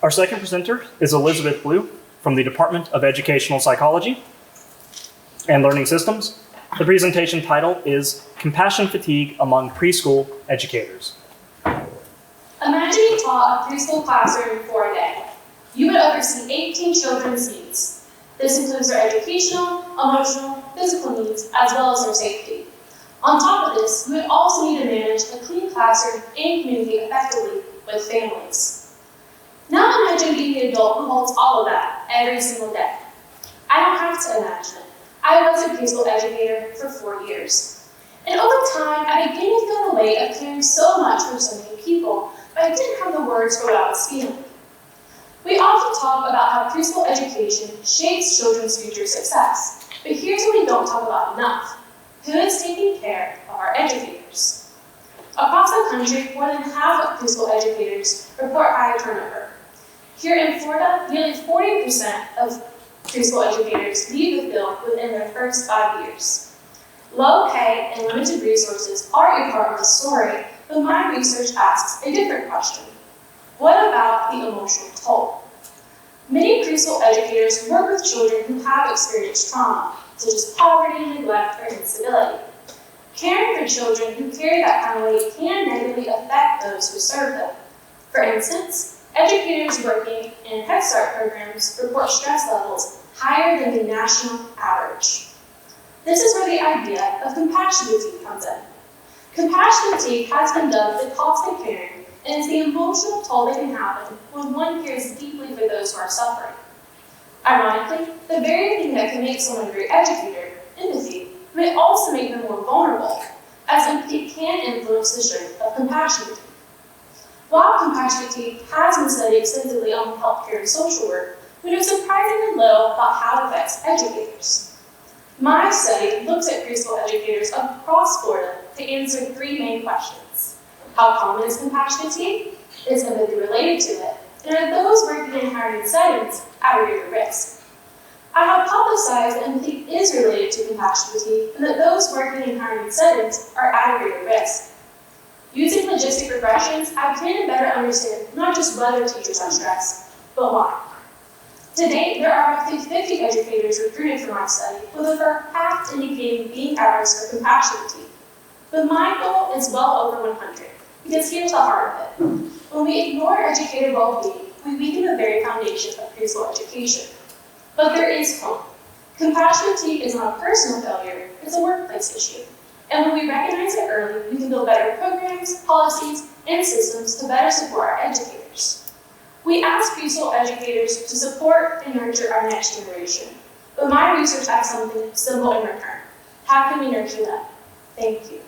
Our second presenter is Elizabeth Blue from the Department of Educational Psychology and Learning Systems. The presentation title is Compassion Fatigue Among Preschool Educators. Imagine you taught a preschool classroom for a day. You would oversee 18 children's needs. This includes their educational, emotional, physical needs, as well as their safety. On top of this, you would also need to manage a clean classroom and communicate effectively with families. Now imagine being the adult who holds all of that every single day. I don't have to imagine it. I was a preschool educator for 4 years. And over time, I began to feel the weight of caring so much for so many people, but I didn't have the words for what I was feeling. We often talk about how preschool education shapes children's future success, but here's what we don't talk about enough. Who is taking care of our educators? Across the country, more than half of preschool educators report high turnover. Here in Florida, nearly 40% of preschool educators leave the field within their first 5 years. Low pay and limited resources are a part of the story, but my research asks a different question. What about the emotional toll? Many preschool educators work with children who have experienced trauma, such as poverty, neglect, or instability. Caring for children who carry that kind of weight can negatively affect those who serve them. For instance, educators working in Head Start programs report stress levels higher than the national average. This is where the idea of compassion fatigue comes in. Compassion fatigue has been dubbed the cost of caring, and is the emotional toll that can happen when one cares deeply for those who are suffering. Ironically, the very thing that can make someone a great educator, empathy, may also make them more vulnerable, as empathy can influence the strength of compassion fatigue. While compassion fatigue has been studied extensively on healthcare and social work, we know surprisingly little about how it affects educators. My study looks at preschool educators across Florida to answer 3 main questions. How common is compassion fatigue? Is empathy related to it? And are those working in higher settings at a greater risk? I hypothesize that empathy is related to compassion fatigue, and that those working in higher settings are at a greater risk. Using logistic regressions, I plan to better understand not just whether teachers are stressed, but why. To date, there are roughly 50 educators recruited for my study, with over half indicating being at risk for compassion fatigue. But my goal is well over 100, because here's the heart of it. When we ignore educator well-being, we weaken the very foundation of preschool education. But there is hope. Compassion fatigue is not a personal failure, it's a workplace issue. And when we recognize it early, we can build better programs, policies, and systems to better support our educators. We ask preschool educators to support and nurture our next generation. But my research asks something simple in return. How can we nurture them? Thank you.